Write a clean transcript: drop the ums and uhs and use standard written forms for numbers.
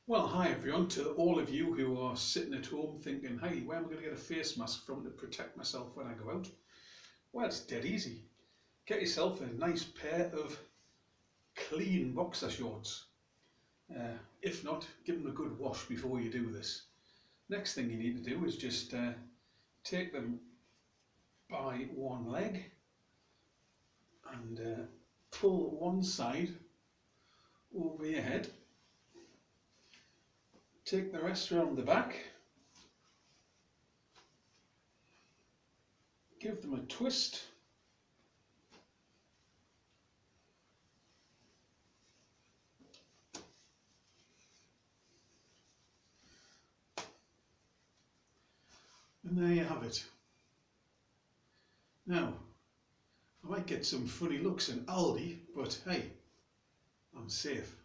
Well, hi everyone, to all of you who are sitting at home thinking, hey, where am I going to get a face mask from to protect myself when I go out? Well, it's dead easy. Get yourself a nice pair of clean boxer shorts. If not, give them a good wash before you do this. Next thing you need to do is just take them by one leg and pull one side over your head. Take the rest around the back, give them a twist, and there you have it. Now, I might get some funny looks in Aldi, but hey, I'm safe.